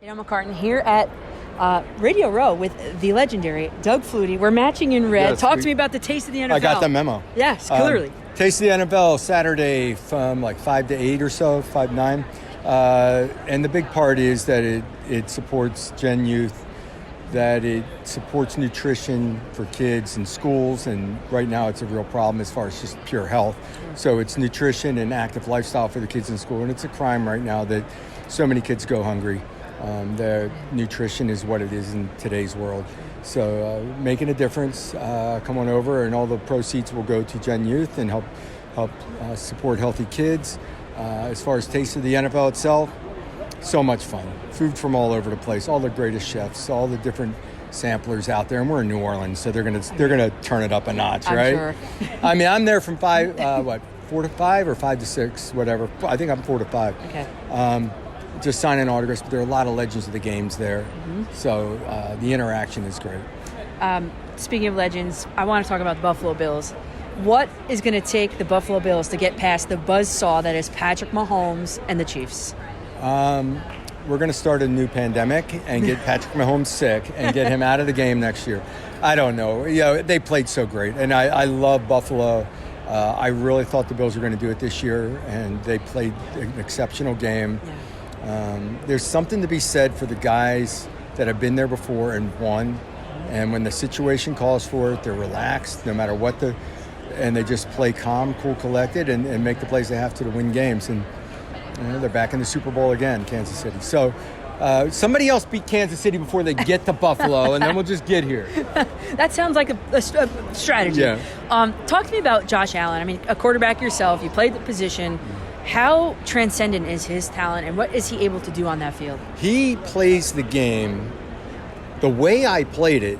I'm McCartan here at Radio Row with the legendary Doug Flutie. We're matching in red. Yes, Talk to me about the Taste of the NFL. I got the memo. Yes, clearly. Taste of the NFL Saturday from like 5 to 8 or so, 5 to 9. And the big part is that it supports Gen Youth, that it supports nutrition for kids in schools, and right now it's a real problem as far as just pure health. So it's nutrition and active lifestyle for the kids in school, and it's a crime right now that so many kids go hungry. The nutrition is what it is in today's world. So making a difference, come on over, and all the proceeds will go to Gen Youth and help support healthy kids. As far as Taste of the NFL itself, so much fun. Food from all over the place, all the greatest chefs, all the different samplers out there, and we're in New Orleans, so they're gonna turn it up a notch, right? I'm sure. I mean, I'm there from 4 to 5 or 5 to 6, whatever. I think I'm 4 to 5. Okay. Just signing autographs, but there are a lot of legends of the games there. Mm-hmm. So the interaction is great. Speaking of legends, I want to talk about the Buffalo Bills. What is going to take the Buffalo Bills to get past the buzzsaw that is Patrick Mahomes and the Chiefs? We're going to start a new pandemic and get Patrick Mahomes sick and get him out of the game next year. I don't know. You know, they played so great, and I love Buffalo. I really thought the Bills were going to do it this year, and they played an exceptional game. Yeah. There's something to be said for the guys that have been there before and won, and when the situation calls for it, they're relaxed no matter what and they just play calm, cool, collected, and make the plays they have to win games. And they're back in the Super Bowl again, Kansas City. So somebody else beat Kansas City before they get to Buffalo, and then we'll just get here. That sounds like a strategy. Yeah. Talk to me about Josh Allen. I mean, a quarterback yourself, you played the position. How transcendent is his talent, and what is he able to do on that field? He plays the game the way I played it,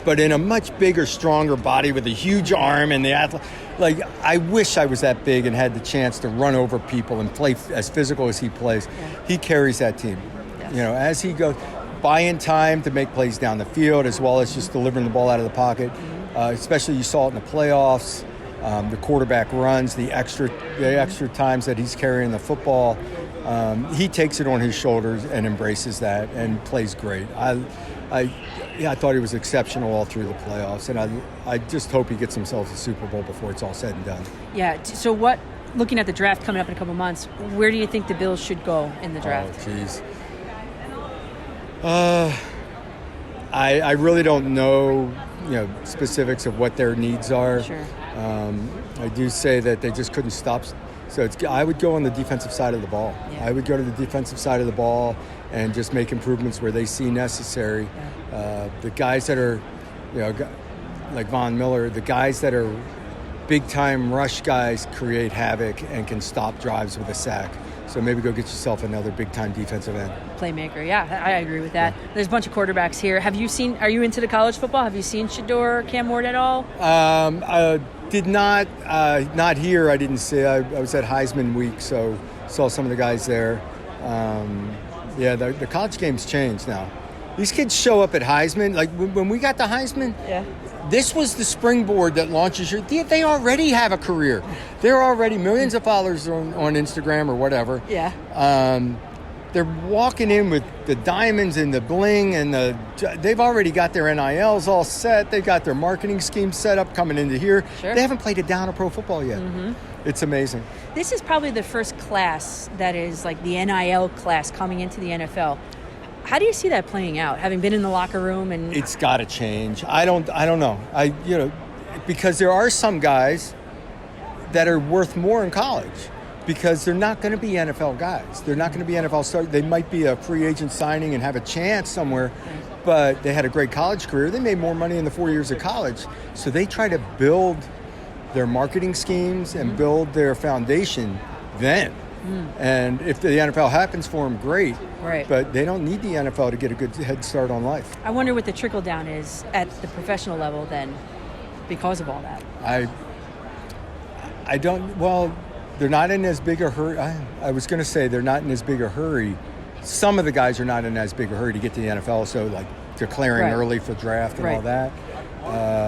but in a much bigger, stronger body with a huge arm and the athlete. Like, I wish I was that big and had the chance to run over people and play as physical as he plays. Yeah. He carries that team. Yes. You know, as he goes, buying time to make plays down the field, as well as just delivering the ball out of the pocket. Especially you saw it in the playoffs. The quarterback runs, the extra times that he's carrying the football. He takes it on his shoulders and embraces that and plays great. I thought he was exceptional all through the playoffs, and I just hope he gets himself a Super Bowl before it's all said and done. Yeah, so looking at the draft coming up in a couple months, where do you think the Bills should go in the draft? Oh, geez. I really don't know, specifics of what their needs are. Sure. I do say that they just couldn't stop. So I would go on the defensive side of the ball. Yeah. I would go to the defensive side of the ball and just make improvements where they see necessary. Yeah. The guys that are, like Von Miller, the guys that are big-time rush guys create havoc and can stop drives with a sack. So maybe go get yourself another big-time defensive end. Playmaker, yeah, I agree with that. Yeah. There's a bunch of quarterbacks here. Are you into the college football? Have you seen Shedeur, Cam Ward at all? I did not here. I didn't see. I was at Heisman week, so saw some of the guys there. The college game's changed now. These kids show up at Heisman. Like when we got the Heisman, this was the springboard that launches they already have a career. They're already millions of followers on Instagram or whatever. Yeah. They're walking in with the diamonds and the bling, and they've already got their NILs all set. They've got their marketing scheme set up coming into here. Sure. They haven't played a down of pro football yet. Mm-hmm. It's amazing. This is probably the first class that is like the NIL class coming into the NFL. How do you see that playing out, having been in the locker room? And it's got to change. I don't know. Because there are some guys that are worth more in college because they're not going to be NFL guys. They're not going to be NFL stars. They might be a free agent signing and have a chance somewhere, but they had a great college career. They made more money in the 4 years of college. So they try to build their marketing schemes and build their foundation then. And if the NFL happens for them, great. Right. But they don't need the NFL to get a good head start on life. I wonder what the trickle down is at the professional level then because of all that. I don't, well, they're not in as big a hurry. I was going to say they're not in as big a hurry. Some of the guys are not in as big a hurry to get to the NFL, so like declaring early for draft and all that.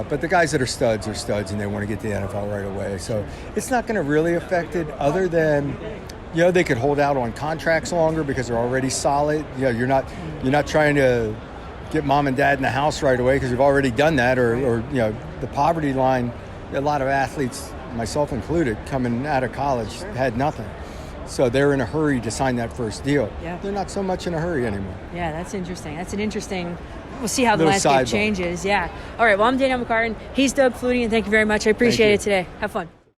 But the guys that are studs and they want to get to the NFL right away. So it's not going to really affect it other than They could hold out on contracts longer because they're already solid. You're not trying to get mom and dad in the house right away because you've already done that, or the poverty line. A lot of athletes, myself included, coming out of college had nothing. So they're in a hurry to sign that first deal. Yeah. They're not so much in a hurry anymore. Yeah, that's interesting. That's an interesting. We'll see how the Little landscape sidebar. changes. Yeah. All right. Well, I'm Danielle McCartan. He's Doug Flutie, and thank you very much. I appreciate it today. Have fun.